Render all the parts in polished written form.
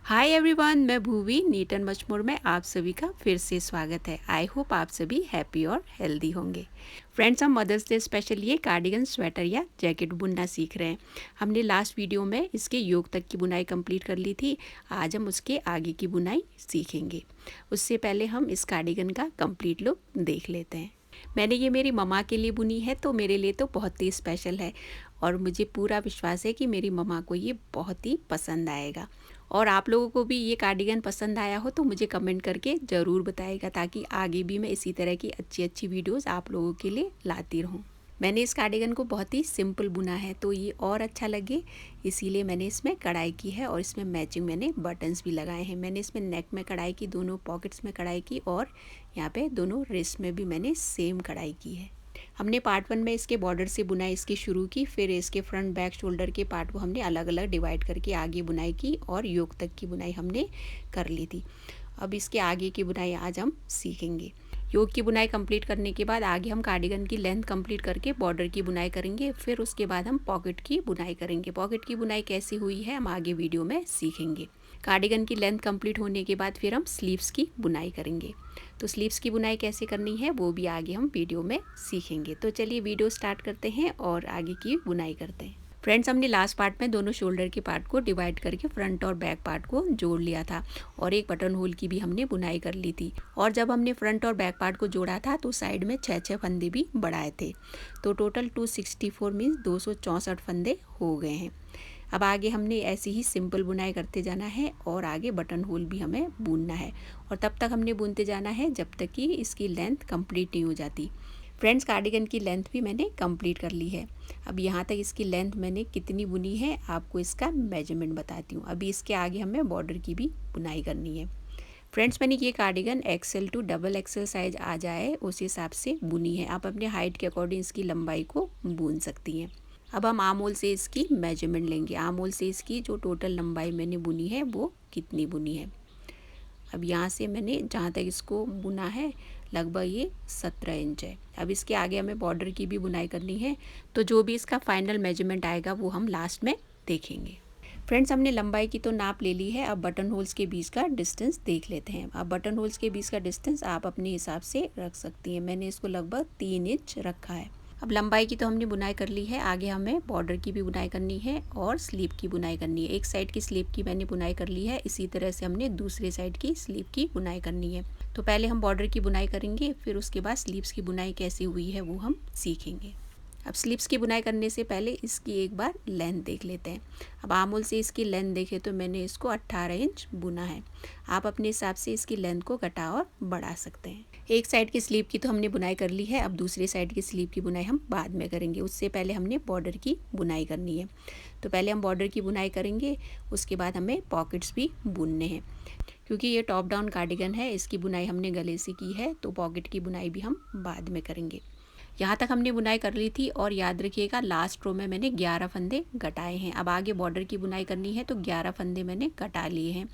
Hi everyone, मैं Bhuvi neat and much more में आप सभी का फिर से स्वागत है। आई होप आप सभी हैप्पी और हेल्दी होंगे। फ्रेंड्स, हम मदर्स डे स्पेशल ये कार्डिगन, स्वेटर या जैकेट बुनना सीख रहे हैं। हमने लास्ट वीडियो में इसके योग तक की बुनाई कंप्लीट कर ली थी। आज हम उसके आगे की बुनाई सीखेंगे। उससे पहले हम इस कार्डिगन का कंप्लीट लुक देख लेते हैं। मैंने ये मेरी मम्मा के लिए बुनी है, तो मेरे लिए तो बहुत ही स्पेशल है और मुझे पूरा विश्वास है कि मेरी मम्मा को ये बहुत ही पसंद आएगा। और आप लोगों को भी ये कार्डिगन पसंद आया हो तो मुझे कमेंट करके ज़रूर बताइएगा, ताकि आगे भी मैं इसी तरह की अच्छी अच्छी वीडियोस आप लोगों के लिए लाती रहूँ। मैंने इस कार्डिगन को बहुत ही सिंपल बुना है, तो ये और अच्छा लगे इसीलिए मैंने इसमें कढ़ाई की है और इसमें मैचिंग मैंने बटन्स भी लगाए हैं। मैंने इसमें नेक में कढ़ाई की, दोनों पॉकेट्स में कढ़ाई की और यहाँ पे दोनों रिस्ट में भी मैंने सेम कढ़ाई की है। हमने पार्ट 1 में इसके बॉर्डर से बुनाई इसकी शुरू की, फिर इसके फ्रंट बैक शोल्डर के पार्ट को हमने अलग अलग डिवाइड करके आगे बुनाई की और योक तक की बुनाई हमने कर ली थी। अब इसके आगे की बुनाई आज हम सीखेंगे। योग की बुनाई कंप्लीट करने के बाद आगे हम कार्डिगन की लेंथ कंप्लीट करके बॉर्डर की बुनाई करेंगे। फिर उसके बाद हम पॉकेट की बुनाई करेंगे। पॉकेट की बुनाई कैसी हुई है हम आगे वीडियो में सीखेंगे। कार्डिगन की लेंथ कंप्लीट होने के बाद फिर हम स्लीव्स की बुनाई करेंगे। तो स्लीव्स की बुनाई कैसे करनी है वो भी आगे हम वीडियो में सीखेंगे। तो चलिए वीडियो स्टार्ट करते हैं और आगे की बुनाई करते हैं। फ्रेंड्स, हमने लास्ट पार्ट में दोनों शोल्डर के पार्ट को डिवाइड करके फ्रंट और बैक पार्ट को जोड़ लिया था और एक बटन होल की भी हमने बुनाई कर ली थी। और जब हमने फ्रंट और बैक पार्ट को जोड़ा था तो साइड में 6 फंदे भी बढ़ाए थे। तो टोटल 264 मीन्स 264 फंदे हो गए हैं। अब आगे हमने ऐसी ही सिंपल बुनाई करते जाना है और आगे बटन होल भी हमें बुनना है और तब तक हमने बुनते जाना है जब तक कि इसकी लेंथ कंप्लीट नहीं हो जाती। फ्रेंड्स, कार्डिगन की लेंथ भी मैंने कंप्लीट कर ली है। अब यहाँ तक इसकी लेंथ मैंने कितनी बुनी है आपको इसका मेजरमेंट बताती हूँ। अभी इसके आगे हमें बॉर्डर की भी बुनाई करनी है। फ्रेंड्स, मैंने ये cardigan XL to double XL size आ जाए उस हिसाब से बुनी है। आप अपने हाइट के अकॉर्डिंग इसकी लंबाई को बुन सकती हैं। अब हम आम होल से इसकी मेजरमेंट लेंगे। आम होल से इसकी जो टोटल लंबाई मैंने बुनी है वो कितनी बुनी है। अब यहाँ से मैंने जहाँ तक इसको बुना है लगभग ये 17 इंच है। अब इसके आगे हमें बॉर्डर की भी बुनाई करनी है, तो जो भी इसका फाइनल मेजरमेंट आएगा वो हम लास्ट में देखेंगे। फ्रेंड्स, हमने लंबाई की तो नाप ले ली है। अब बटन होल्स के बीच का डिस्टेंस देख लेते हैं। अब बटन होल्स के बीच का डिस्टेंस आप अपने हिसाब से रख सकती हैं। मैंने इसको लगभग 3 इंच रखा है। अब लंबाई की तो हमने बुनाई कर ली है, आगे हमें बॉर्डर की भी बुनाई करनी है और स्लीव की बुनाई करनी है। एक साइड की स्लीव की मैंने बुनाई कर ली है, इसी तरह से हमने दूसरे साइड की स्लीव की बुनाई करनी है। तो पहले हम बॉर्डर की बुनाई करेंगे, फिर उसके बाद स्लीव्स की बुनाई कैसी हुई है वो हम सीखेंगे। अब स्लीव्स की बुनाई करने से पहले इसकी एक बार लेंथ देख लेते हैं। अब आम होल से इसकी लेंथ देखें तो मैंने इसको 18 इंच बुना है। आप अपने हिसाब से इसकी लेंथ को घटा और बढ़ा सकते हैं। एक साइड की स्लीव की तो हमने बुनाई कर ली है। अब दूसरी साइड की स्लीव की बुनाई हम बाद में करेंगे। उससे पहले हमने बॉर्डर की बुनाई करनी है। तो पहले हम बॉर्डर की बुनाई करेंगे, उसके बाद हमें पॉकेट्स भी बुनने हैं। क्योंकि ये टॉप डाउन कार्डिगन है, इसकी बुनाई हमने गले से की है, तो पॉकेट की बुनाई भी हम बाद में करेंगे। यहाँ तक हमने बुनाई कर ली थी और याद रखिएगा लास्ट रो में मैंने 11 फंदे घटाए हैं। अब आगे बॉर्डर की बुनाई करनी है तो 11 फंदे मैंने घटा लिए हैं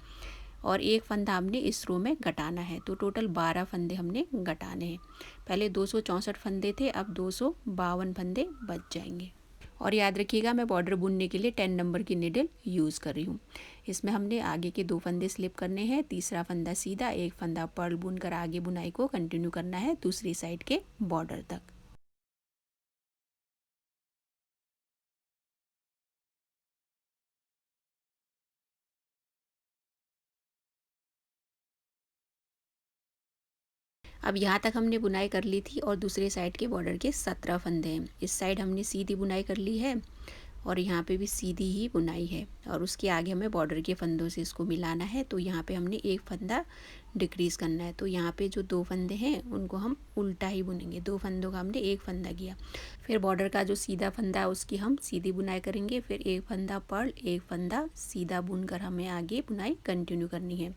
और एक फंदा हमने इस रो में घटाना है। तो टोटल 12 फंदे हमने घटाने हैं। पहले 264 फंदे थे, अब 252 फंदे बच जाएंगे। और याद रखिएगा मैं बॉर्डर बुनने के लिए 10 नंबर की निडल यूज़ कर रही हूँ। इसमें हमने आगे के 2 फंदे स्लिप करने हैं, तीसरा फंदा सीधा, एक फंदा पर्ल बुनकर आगे बुनाई को कंटिन्यू करना है दूसरी साइड के बॉर्डर तक। अब यहाँ तक हमने बुनाई कर ली थी और दूसरे साइड के बॉर्डर के 17 फंदे हैं। इस साइड हमने सीधी बुनाई कर ली है और यहाँ पे भी सीधी ही बुनाई है और उसके आगे हमें बॉर्डर के फंदों से इसको मिलाना है। तो यहाँ पे हमने एक फंदा डिक्रीज़ करना है। तो यहाँ पे जो 2 फंदे हैं उनको हम उल्टा ही बुनेंगे। 2 फंदों का हमने एक फंदा किया, फिर बॉर्डर का जो सीधा फंदा है उसकी हम सीधी बुनाई करेंगे, फिर एक फंदा पर्ल, एक फंदा सीधा बुनकर हमें आगे बुनाई कंटिन्यू करनी है।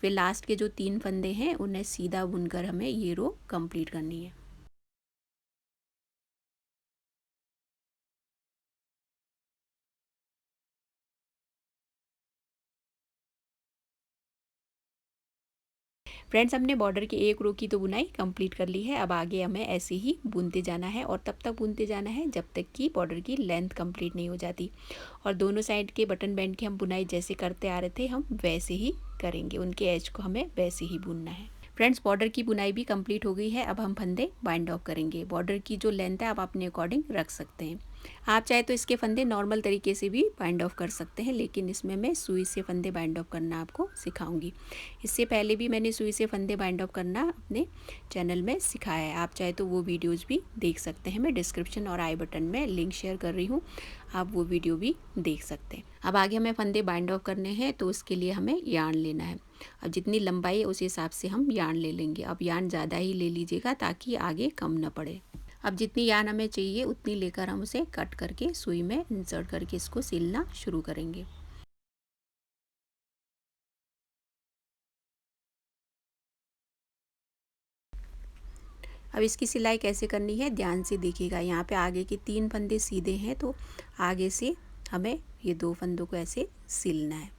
फिर लास्ट के जो 3 फंदे हैं उन्हें सीधा बुनकर हमें ये रो कंप्लीट करनी है। फ्रेंड्स, हमने बॉर्डर की एक रो की तो बुनाई कंप्लीट कर ली है। अब आगे हमें ऐसे ही बुनते जाना है और तब तक बुनते जाना है जब तक कि बॉर्डर की लेंथ कंप्लीट नहीं हो जाती। और दोनों साइड के बटन बैंड की हम बुनाई जैसे करते आ रहे थे हम वैसे ही करेंगे, उनके एज को हमें वैसे ही बुनना है। फ्रेंड्स, बॉर्डर की बुनाई भी कंप्लीट हो गई है। अब हम फंदे बाइंड ऑफ करेंगे। बॉर्डर की जो लेंथ है आप अपने अकॉर्डिंग रख सकते हैं। आप चाहे तो इसके फंदे नॉर्मल तरीके से भी बाइंड ऑफ कर सकते हैं, लेकिन इसमें मैं सुई से फंदे बाइंड ऑफ करना आपको सिखाऊंगी। इससे पहले भी मैंने सुई से फंदे बाइंड ऑफ करना अपने चैनल में सिखाया है। आप चाहे तो वो वीडियोज़ भी देख सकते हैं। मैं डिस्क्रिप्शन और आई बटन में लिंक शेयर कर रही हूँ, आप वो वीडियो भी देख सकते हैं। अब आगे हमें फंदे बाइंड ऑफ करने हैं, तो उसके लिए हमें यार्न लेना है। अब जितनी लंबाई है उस हिसाब से हम यार्न ले लेंगे। अब यार्न ज़्यादा ही ले लीजिएगा ताकि आगे कम ना पड़े। अब जितनी यार्न हमें चाहिए उतनी लेकर हम उसे कट करके सुई में इंसर्ट करके इसको सिलना शुरू करेंगे। अब इसकी सिलाई कैसे करनी है ध्यान से देखिएगा। यहाँ पे आगे के 3 फंदे सीधे हैं, तो आगे से हमें ये 2 फंदों को ऐसे सिलना है।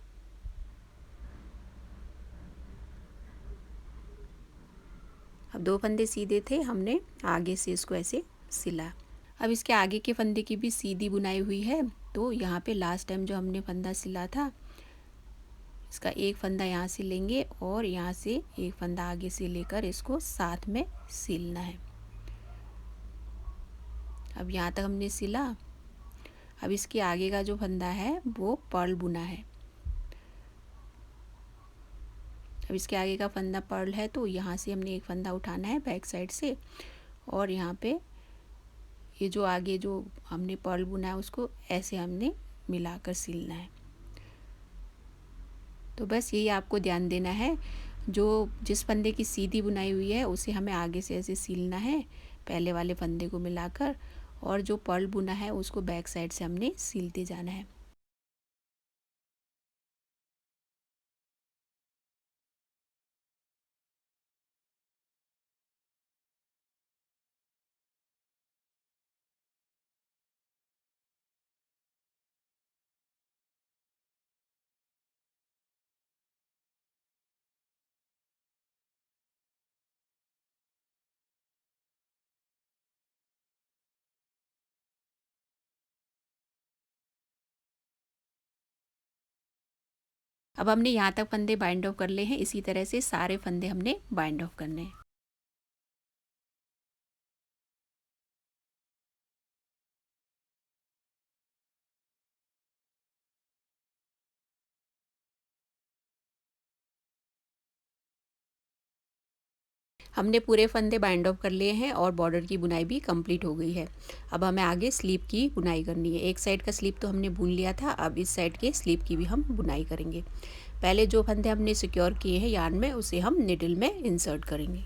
अब 2 फंदे सीधे थे, हमने आगे से इसको ऐसे सिला। अब इसके आगे के फंदे की भी सीधी बुनाई हुई है, तो यहाँ पे लास्ट टाइम जो हमने फंदा सिला था इसका एक फंदा यहाँ से लेंगे और यहाँ से एक फंदा आगे से लेकर इसको साथ में सिलना है। अब यहाँ तक हमने सिला। अब इसके आगे का जो फंदा है वो पर्ल बुना है। अब इसके आगे का फंदा पर्ल है, तो यहाँ से हमने एक फंदा उठाना है बैक साइड से और यहाँ पे ये जो आगे जो हमने पर्ल बुना है उसको ऐसे हमने मिलाकर सिलना है। तो बस यही आपको ध्यान देना है, जो जिस फंदे की सीधी बुनाई हुई है उसे हमें आगे से ऐसे सिलना है पहले वाले फंदे को मिलाकर, और जो पर्ल बुना है उसको बैक साइड से हमने सिलते जाना है। अब हमने यहाँ तक फंदे बाइंड ऑफ कर ले हैं, इसी तरह से सारे फंदे हमने बाइंड ऑफ करने हैं। हमने पूरे फंदे बाइंड ऑफ कर लिए हैं और बॉर्डर की बुनाई भी कंप्लीट हो गई है। अब हमें आगे स्लीव की बुनाई करनी है। एक साइड का स्लीव तो हमने बुन लिया था, अब इस साइड के स्लीव की भी हम बुनाई करेंगे। पहले जो फंदे हमने सिक्योर किए हैं यार्न में उसे हम निडल में इंसर्ट करेंगे।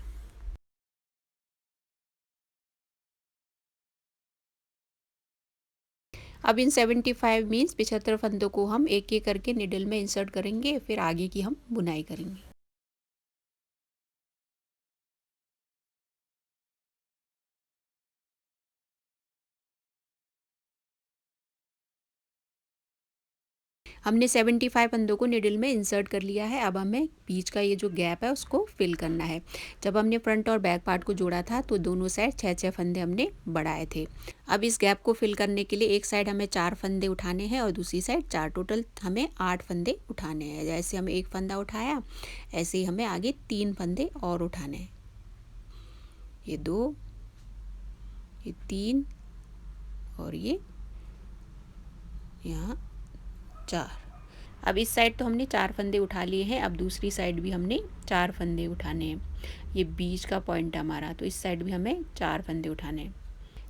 अब इन 75 मीन्स 75 फंदों को हम एक एक करके निडल में इंसर्ट करेंगे, फिर आगे की हम बुनाई करेंगे। हमने 75 फंदों को निडल में इंसर्ट कर लिया है। अब हमें बीच का ये जो गैप है उसको फिल करना है। जब हमने फ्रंट और बैक पार्ट को जोड़ा था तो दोनों साइड 6-6 फंदे हमने बढ़ाए थे। अब इस गैप को फिल करने के लिए एक साइड हमें 4 फंदे उठाने हैं और दूसरी साइड 4, टोटल हमें 8 फंदे उठाने हैं। जैसे हमें एक फंदा उठाया ऐसे ही हमें आगे 3 फंदे और उठाने हैं। ये 2, ये 3 और ये यहाँ 4। अब इस साइड तो हमने 4 फंदे उठा लिए हैं, अब दूसरी साइड भी हमने 4 फंदे उठाने हैं। ये बीच का पॉइंट हमारा, तो इस साइड भी हमें 4 फंदे उठाने हैं।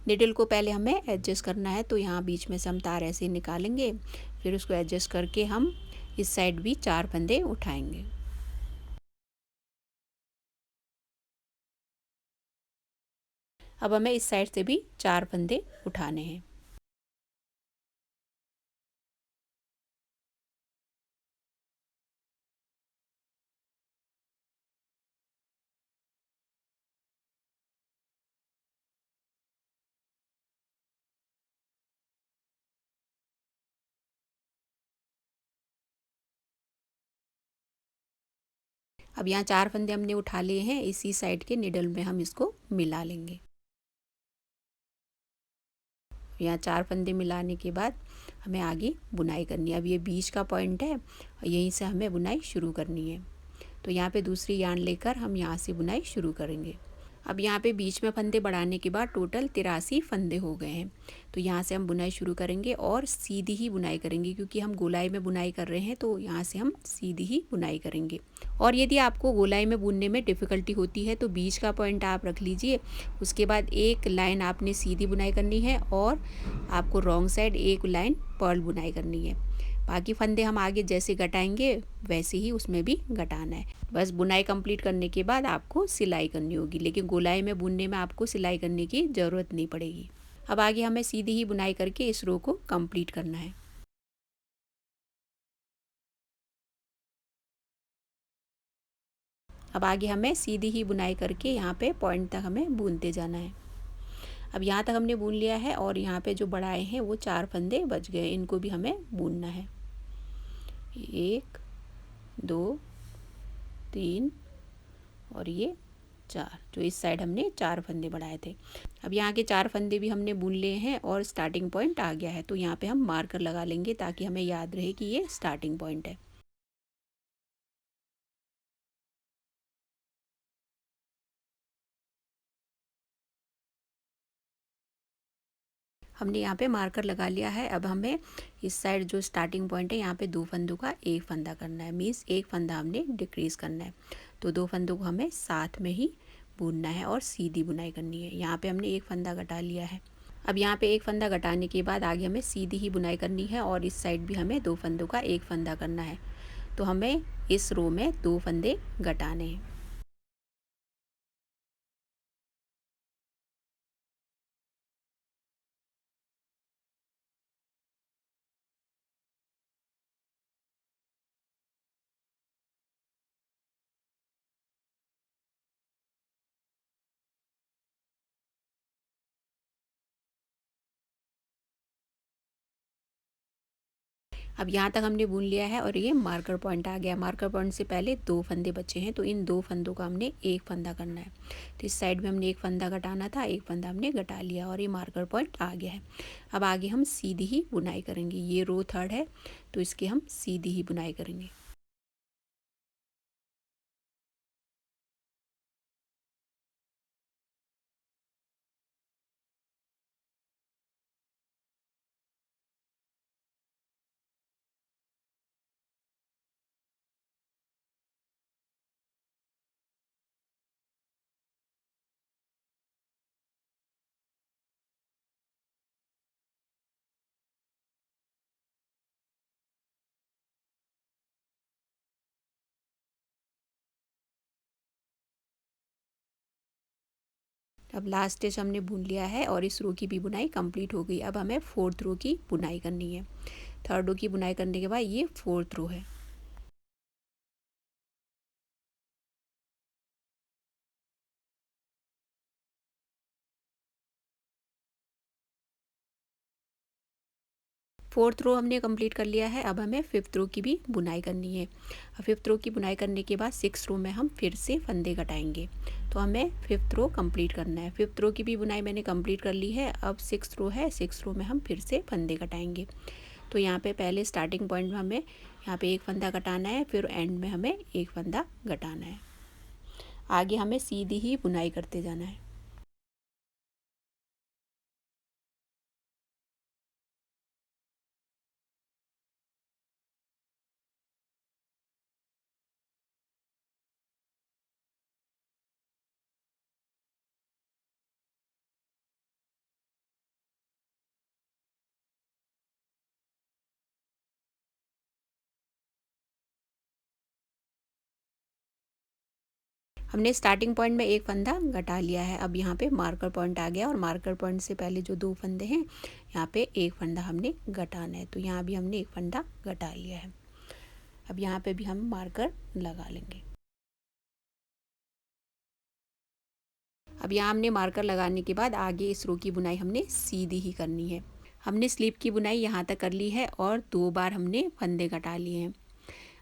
निडल को पहले हमें एडजस्ट करना है, तो यहाँ बीच में से हम तार ऐसे निकालेंगे, फिर उसको एडजस्ट करके हम इस साइड भी 4 फंदे उठाएंगे। अब हमें इस साइड से भी 4 फंदे उठाने हैं। अब यहाँ 4 फंदे हमने उठा लिए हैं, इसी साइड के निडल में हम इसको मिला लेंगे। यहाँ 4 फंदे मिलाने के बाद हमें आगे बुनाई करनी है। अब ये बीच का पॉइंट है, यहीं से हमें बुनाई शुरू करनी है। तो यहाँ पे दूसरी यार्न लेकर हम यहाँ से बुनाई शुरू करेंगे। अब यहाँ पे बीच में फंदे बढ़ाने के बाद टोटल 83 फंदे हो गए हैं। तो यहाँ से हम बुनाई शुरू करेंगे और सीधी ही बुनाई करेंगे, क्योंकि हम गोलाई में बुनाई कर रहे हैं तो यहाँ से हम सीधी ही बुनाई करेंगे। और यदि आपको गोलाई में बुनने में डिफ़िकल्टी होती है तो बीच का पॉइंट आप रख लीजिए, उसके बाद एक लाइन आपने सीधी बुनाई करनी है और आपको रॉन्ग साइड एक लाइन पर्ल बुनाई करनी है। बाकी फंदे हम आगे जैसे घटाएंगे वैसे ही उसमें भी घटाना है। बस बुनाई कंप्लीट करने के बाद आपको सिलाई करनी होगी, लेकिन गोलाई में बुनने में आपको सिलाई करने की ज़रूरत नहीं पड़ेगी। अब आगे हमें सीधी ही बुनाई करके इस रो को कंप्लीट करना है। अब आगे हमें सीधी ही बुनाई करके यहाँ पे पॉइंट तक हमें बुनते जाना है। अब यहाँ तक हमने बुन लिया है और यहाँ पे जो बढ़ाए हैं वो 4 फंदे बच गए, इनको भी हमें बुनना है। 1 2 3 और ये 4, जो इस साइड हमने 4 फंदे बढ़ाए थे। अब यहाँ के 4 फंदे भी हमने बुन लिए हैं और स्टार्टिंग पॉइंट आ गया है, तो यहाँ पे हम मार्कर लगा लेंगे ताकि हमें याद रहे कि ये स्टार्टिंग पॉइंट है। हमने यहाँ पे मार्कर लगा लिया है। अब हमें इस साइड जो स्टार्टिंग पॉइंट है यहाँ पे 2 फंदों का एक फंदा करना है, मीन्स एक फंदा हमने डिक्रीज़ करना है। तो 2 फंदों को हमें साथ में ही बुनना है और सीधी बुनाई करनी है। यहाँ पे हमने एक फंदा घटा लिया है। अब यहाँ पे एक फंदा घटाने के बाद आगे हमें सीधी ही बुनाई करनी है और इस साइड भी हमें 2 फंदों का एक फंदा करना है। तो हमें इस रो में 2 फंदे घटाने हैं। अब यहाँ तक हमने बुन लिया है और ये मार्कर पॉइंट आ गया। मार्कर पॉइंट से पहले 2 फंदे बचे हैं, तो इन 2 फंदों का हमने एक फंदा करना है। तो इस साइड में हमने एक फंदा घटाना था, एक फंदा हमने घटा लिया और ये मार्कर पॉइंट आ गया है। अब आगे हम सीधी ही बुनाई करेंगे। ये रो 3rd है तो इसकी हम सीधी ही बुनाई करेंगे। अब लास्ट स्टिच हमने बुन लिया है और इस रो की भी बुनाई कंप्लीट हो गई। अब हमें 4th रो की बुनाई करनी है। 3rd रो की बुनाई करने के बाद ये 4th रो है। फोर्थ रो हमने कंप्लीट कर लिया है। अब हमें 5th रो की भी बुनाई करनी है। 5th रो की बुनाई करने के बाद 6th रो में हम फिर से फंदे घटाएंगे। तो हमें 5th रो कंप्लीट करना है। 5th रो की भी बुनाई मैंने कंप्लीट कर ली है। अब 6th रो है, 6th रो में हम फिर से फंदे घटाएंगे। तो यहाँ पे पहले स्टार्टिंग पॉइंट में हमें यहाँ पे एक फंदा घटाना है, फिर एंड में हमें एक फंदा घटाना है। आगे हमें सीधी ही बुनाई करते जाना है। हमने स्टार्टिंग पॉइंट में एक फंदा घटा लिया है। अब यहाँ पे मार्कर पॉइंट आ गया और मार्कर पॉइंट से पहले जो 2 फंदे हैं यहाँ पे एक फंदा हमने घटाना है। तो यहाँ भी हमने एक फंदा घटा लिया है। अब यहाँ पे भी हम मार्कर लगा लेंगे। अब यहाँ हमने मार्कर लगाने के बाद आगे इस रो की बुनाई हमने सीधी ही करनी है। हमने स्लीव की बुनाई यहाँ तक कर ली है और 2 बार हमने फंदे घटा लिए हैं।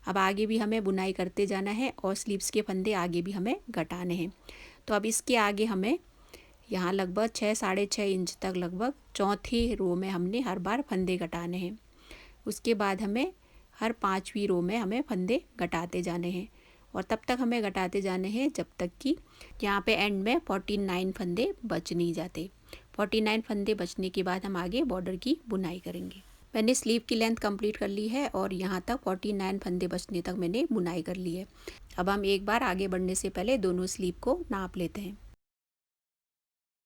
अब आगे भी हमें बुनाई करते जाना है और स्लीव्स के फंदे आगे भी हमें घटाने हैं। तो अब इसके आगे हमें यहाँ लगभग 6-6.5 इंच तक लगभग चौथी रो में हमने हर बार फंदे घटाने हैं। उसके बाद हमें हर 5वीं रो में हमें फंदे घटाते जाने हैं और तब तक हमें घटाते जाने हैं जब तक कि यहाँ पे एंड में 49 फंदे बच नहीं जाते। 49 फंदे बचने के बाद हम आगे बॉर्डर की बुनाई करेंगे। मैंने स्लीव की लेंथ कंप्लीट कर ली है और यहाँ तक 49 फंदे बचने तक मैंने बुनाई कर ली है। अब हम एक बार आगे बढ़ने से पहले दोनों स्लीव को नाप लेते हैं।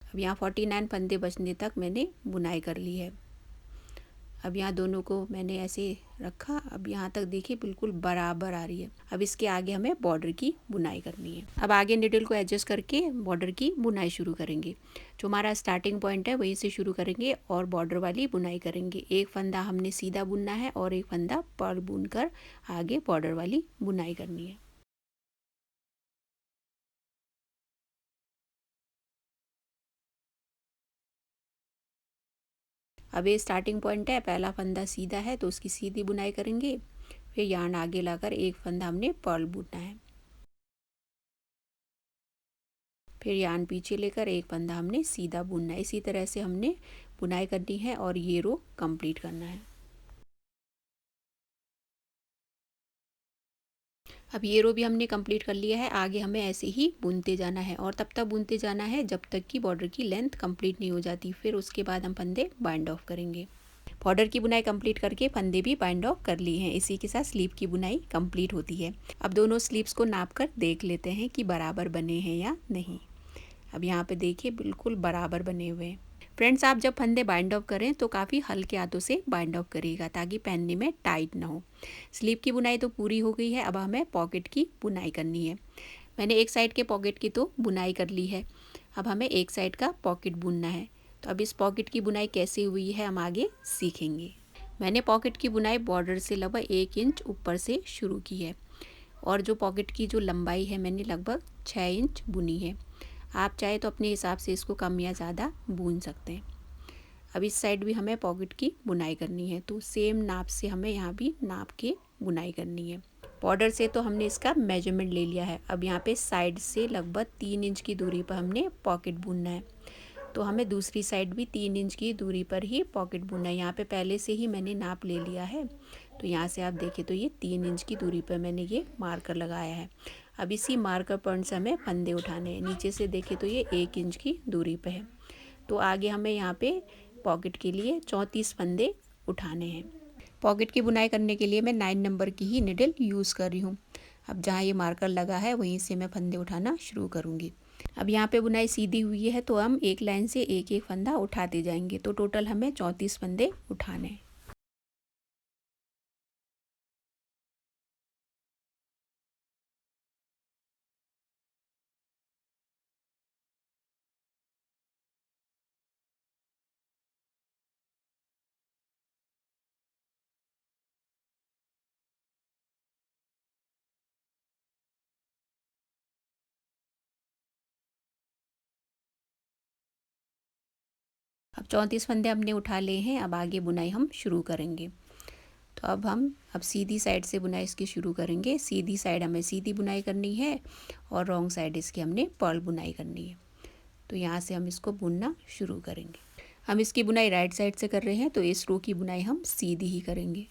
अब यहाँ 49 फंदे बचने तक मैंने बुनाई कर ली है। अब यहाँ दोनों को मैंने ऐसे रखा। अब यहाँ तक देखिए बिल्कुल बराबर आ रही है। अब इसके आगे हमें बॉर्डर की बुनाई करनी है। अब आगे निडल को एडजस्ट करके बॉर्डर की बुनाई शुरू करेंगे। जो हमारा स्टार्टिंग पॉइंट है वहीं से शुरू करेंगे और बॉर्डर वाली बुनाई करेंगे। एक फंदा हमने सीधा बुनना है और एक फंदा पर्ल बुन कर आगे बॉर्डर वाली बुनाई करनी है। अब ये स्टार्टिंग पॉइंट है, पहला फंदा सीधा है तो उसकी सीधी बुनाई करेंगे। फिर यार्न आगे लाकर एक फंदा हमने पर्ल बुनना है। फिर यार्न पीछे लेकर एक फंदा हमने सीधा बुनना है। इसी तरह से हमने बुनाई करनी है और ये रो कंप्लीट करना है। अब ये रो भी हमने कंप्लीट कर लिया है। आगे हमें ऐसे ही बुनते जाना है और तब तक बुनते जाना है जब तक कि बॉर्डर की लेंथ कंप्लीट नहीं हो जाती। फिर उसके बाद हम फंदे बाइंड ऑफ करेंगे। बॉर्डर की बुनाई कंप्लीट करके फंदे भी बाइंड ऑफ कर लिए हैं। इसी के साथ स्लीव की बुनाई कंप्लीट होती है। अब दोनों स्लीव्स को नाप कर देख लेते हैं कि बराबर बने हैं या नहीं। अब यहाँ पे देखिए बिल्कुल बराबर बने हुए हैं। फ्रेंड्स, आप जब फंदे बाइंड ऑफ करें तो काफ़ी हल्के हाथों से बाइंड ऑफ करिएगा ताकि पहनने में टाइट ना हो। स्लीव की बुनाई तो पूरी हो गई है। अब हमें पॉकेट की बुनाई करनी है। मैंने एक साइड के पॉकेट की तो बुनाई कर ली है। अब हमें एक साइड का पॉकेट बुनना है। तो अब इस पॉकेट की बुनाई कैसे हुई है हम आगे सीखेंगे। मैंने पॉकेट की बुनाई बॉर्डर से लगभग 1 इंच ऊपर से शुरू की है और जो पॉकेट की जो लंबाई है मैंने लगभग 6 इंच बुनी है। आप चाहे तो अपने हिसाब से इसको कम या ज़्यादा बुन सकते हैं। अब इस साइड भी हमें पॉकेट की बुनाई करनी है तो सेम नाप से हमें यहाँ भी नाप के बुनाई करनी है। बॉर्डर से तो हमने इसका मेजरमेंट ले लिया है। अब यहाँ पे साइड से लगभग 3 इंच की दूरी पर हमने पॉकेट बुनना है। तो हमें दूसरी साइड भी 3 इंच की दूरी पर ही पॉकेट बुनना है। यहाँ पे पहले से ही मैंने नाप ले लिया है। तो यहाँ से आप देखें तो ये 3 इंच की दूरी पर मैंने ये मार्कर लगाया है। अब इसी मार्कर पॉइंट से हमें फंदे उठाने हैं। नीचे से देखें तो ये 1 इंच की दूरी पर है। तो आगे हमें यहाँ पे पॉकेट के लिए 34 फंदे उठाने हैं। पॉकेट की बुनाई करने के लिए मैं 9 नंबर की ही निडल यूज़ कर रही हूँ। अब जहाँ ये मार्कर लगा है वहीं से मैं फंदे उठाना शुरू करूँगी। अब यहाँ पे बुनाई सीधी हुई है तो हम एक लाइन से एक एक फंदा उठाते जाएंगे। तो टोटल हमें 34 फंदे उठाने हैं। अब 34 फंदे हमने उठा लिए हैं। अब आगे बुनाई हम शुरू करेंगे। तो अब सीधी साइड से बुनाई इसकी शुरू करेंगे। सीधी साइड हमें सीधी बुनाई करनी है और रॉन्ग साइड इसकी हमने पर्ल बुनाई करनी है। तो यहाँ से हम इसको बुनना शुरू करेंगे। हम इसकी बुनाई राइट साइड से कर रहे हैं तो इस रो की बुनाई हम सीधी ही करेंगे।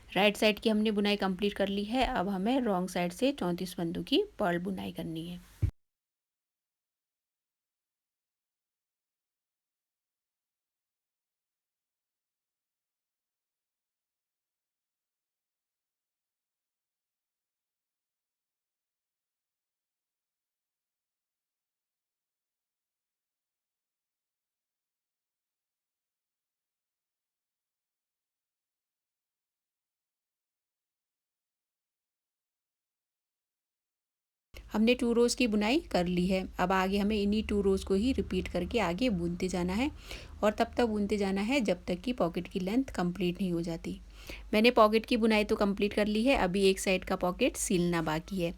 राइट साइड की हमने बुनाई कंप्लीट कर ली है। अब हमें रॉन्ग साइड से 34 फंदों की पर्ल बुनाई करनी है। हमने 2 रोज़ की बुनाई कर ली है। अब आगे हमें इन्हीं 2 रोज़ को ही रिपीट करके आगे बुनते जाना है और तब तक बुनते जाना है जब तक कि पॉकेट की लेंथ कंप्लीट नहीं हो जाती। मैंने पॉकेट की बुनाई तो कंप्लीट कर ली है, अभी एक साइड का पॉकेट सिलना बाकी है।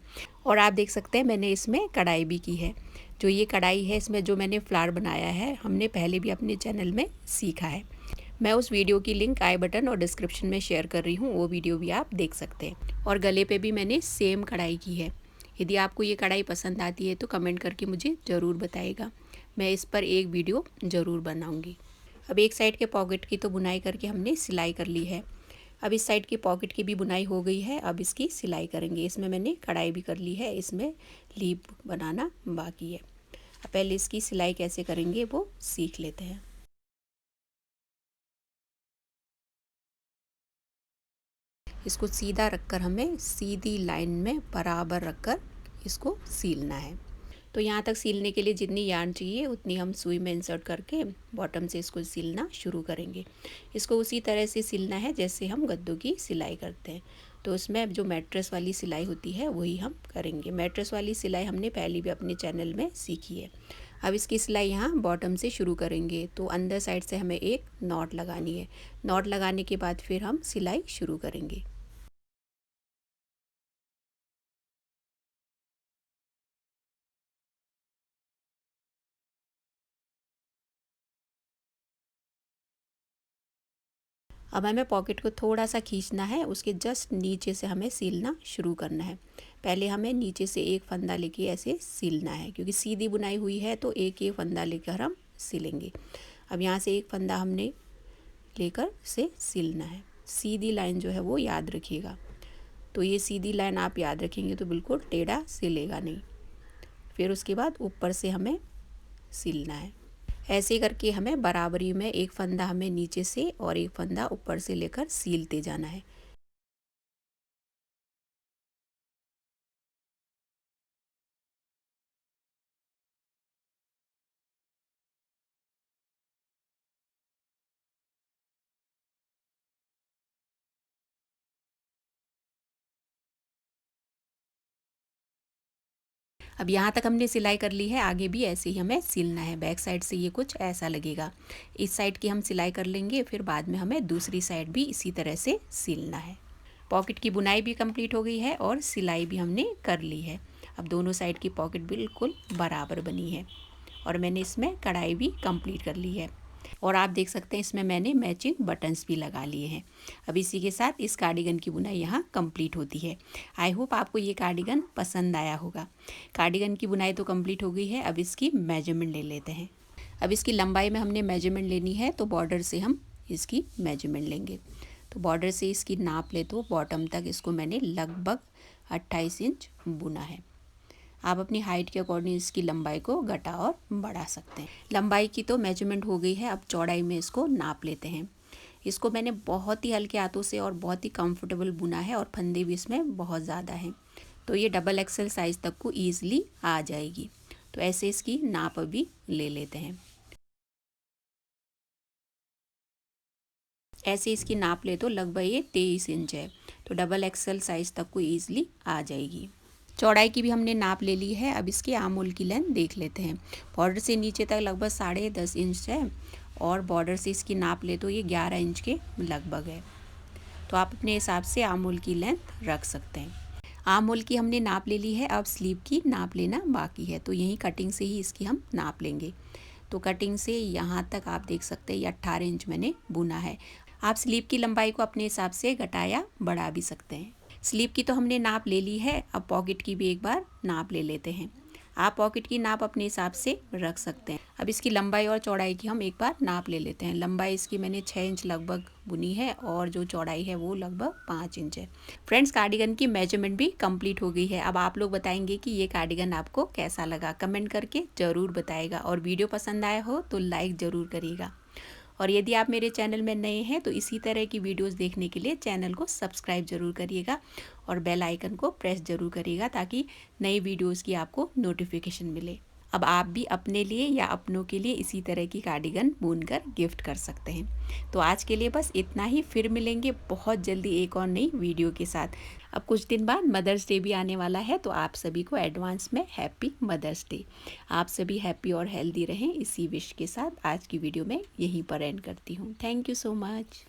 और आप देख सकते हैं मैंने इसमें कढ़ाई भी की है। जो ये कढ़ाई है इसमें जो मैंने फ्लावर बनाया है हमने पहले भी अपने चैनल में सीखा है। मैं उस वीडियो की लिंक आई बटन और डिस्क्रिप्शन में शेयर कर रही हूँ, वो वीडियो भी आप देख सकते हैं। और गले पे भी मैंने सेम कढ़ाई की है। यदि आपको ये कढ़ाई पसंद आती है तो कमेंट करके मुझे ज़रूर बताइएगा, मैं इस पर एक वीडियो ज़रूर बनाऊँगी। अब एक साइड के पॉकेट की तो बुनाई करके हमने सिलाई कर ली है। अब इस साइड की पॉकेट की भी बुनाई हो गई है, अब इसकी सिलाई करेंगे। इसमें मैंने कढ़ाई भी कर ली है, इसमें लीप बनाना बाकी है। अब पहले इसकी सिलाई कैसे करेंगे वो सीख लेते हैं। इसको सीधा रखकर हमें सीधी लाइन में बराबर रखकर इसको सीलना है। तो यहाँ तक सीलने के लिए जितनी यार्न चाहिए उतनी हम सुई में इंसर्ट करके बॉटम से इसको सिलना शुरू करेंगे। इसको उसी तरह से सिलना है जैसे हम गद्दों की सिलाई करते हैं। तो उसमें जो मैट्रेस वाली सिलाई होती है वही हम करेंगे। मैट्रेस वाली सिलाई हमने पहले भी अपने चैनल में सीखी है। अब इसकी सिलाई यहाँ बॉटम से शुरू करेंगे। तो अंदर साइड से हमें एक नॉट लगानी है। नॉट लगाने के बाद फिर हम सिलाई शुरू करेंगे। अब हमें पॉकेट को थोड़ा सा खींचना है, उसके जस्ट नीचे से हमें सिलना शुरू करना है। पहले हमें नीचे से एक फंदा लेके ऐसे सिलना है, क्योंकि सीधी बुनाई हुई है तो एक एक फंदा लेकर हम सिलेंगे। अब यहाँ से एक फंदा हमने लेकर से सिलना है। सीधी लाइन जो है वो याद रखिएगा। तो ये सीधी लाइन आप याद रखेंगे तो बिल्कुल टेढ़ा सिलेगा नहीं। फिर उसके बाद ऊपर से हमें सिलना है। ऐसे करके हमें बराबरी में एक फंदा हमें नीचे से और एक फंदा ऊपर से लेकर सीलते जाना है। अब यहाँ तक हमने सिलाई कर ली है, आगे भी ऐसे ही हमें सिलना है। बैक साइड से ये कुछ ऐसा लगेगा। इस साइड की हम सिलाई कर लेंगे, फिर बाद में हमें दूसरी साइड भी इसी तरह से सिलना है। पॉकेट की बुनाई भी कंप्लीट हो गई है और सिलाई भी हमने कर ली है। अब दोनों साइड की पॉकेट बिल्कुल बराबर बनी है और मैंने इसमें कढ़ाई भी कंप्लीट कर ली है। और आप देख सकते हैं इसमें मैंने मैचिंग बटन्स भी लगा लिए हैं। अब इसी के साथ इस कार्डिगन की बुनाई यहाँ कंप्लीट होती है। आई होप आपको ये कार्डिगन पसंद आया होगा। कार्डिगन की बुनाई तो कंप्लीट हो गई है, अब इसकी मेजरमेंट ले लेते हैं। अब इसकी लंबाई में हमने मेजरमेंट लेनी है, तो बॉर्डर से हम इसकी मेजरमेंट लेंगे। तो बॉर्डर से इसकी नाप ले तो बॉटम तक इसको मैंने लगभग 28 इंच बुना है। आप अपनी हाइट के अकॉर्डिंग इसकी लंबाई को घटा और बढ़ा सकते हैं। लंबाई की तो मेजरमेंट हो गई है, अब चौड़ाई में इसको नाप लेते हैं। इसको मैंने बहुत ही हल्के हाथों से और बहुत ही कंफर्टेबल बुना है और फंदे भी इसमें बहुत ज़्यादा हैं, तो ये डबल एक्सेल साइज़ तक को ईज़िली आ जाएगी। तो ऐसे इसकी नाप अभी ले लेते हैं। ऐसे इसकी नाप ले तो लगभग ये 23 इंच है, तो डबल एक्सेल साइज़ तक को ईज़िली आ जाएगी। चौड़ाई की भी हमने नाप ले ली है। अब इसके आर्म होल की लेंथ देख लेते हैं। बॉर्डर से नीचे तक लगभग 10.5 इंच है और बॉर्डर से इसकी नाप ले तो ये 11 इंच के लगभग है। तो आप अपने हिसाब से आर्म होल की लेंथ रख सकते हैं। आर्म होल की हमने नाप ले ली है, अब स्लीव की नाप लेना बाकी है। तो यहीं कटिंग से ही इसकी हम नाप लेंगे। तो कटिंग से यहाँ तक आप देख सकते हैं ये 18 इंच मैंने बुना है। आप स्लीव की लंबाई को अपने हिसाब से घटा या बढ़ा भी सकते हैं। स्लीव की तो हमने नाप ले ली है, अब पॉकेट की भी एक बार नाप ले लेते हैं। आप पॉकेट की नाप अपने हिसाब से रख सकते हैं। अब इसकी लंबाई और चौड़ाई की हम एक बार नाप ले लेते हैं। लंबाई इसकी मैंने 6 इंच लगभग बुनी है और जो चौड़ाई है वो लगभग 5 इंच है। फ्रेंड्स, कार्डिगन की मेजरमेंट भी कंप्लीट हो गई है। अब आप लोग बताएंगे कि ये कार्डिगन आपको कैसा लगा, कमेंट करके ज़रूर बताएगा। और वीडियो पसंद आया हो तो लाइक ज़रूर करिएगा। और यदि आप मेरे चैनल में नए हैं तो इसी तरह की वीडियोस देखने के लिए चैनल को सब्सक्राइब ज़रूर करिएगा और बेल आइकन को प्रेस ज़रूर करिएगा ताकि नई वीडियोस की आपको नोटिफिकेशन मिले। अब आप भी अपने लिए या अपनों के लिए इसी तरह की कार्डिगन बुनकर गिफ्ट कर सकते हैं। तो आज के लिए बस इतना ही, फिर मिलेंगे बहुत जल्दी एक और नई वीडियो के साथ। अब कुछ दिन बाद मदर्स डे भी आने वाला है, तो आप सभी को एडवांस में हैप्पी मदर्स डे। आप सभी हैप्पी और हेल्दी रहें, इसी विश के साथ आज की वीडियो में यहीं पर एंड करती हूँ। Thank you so much.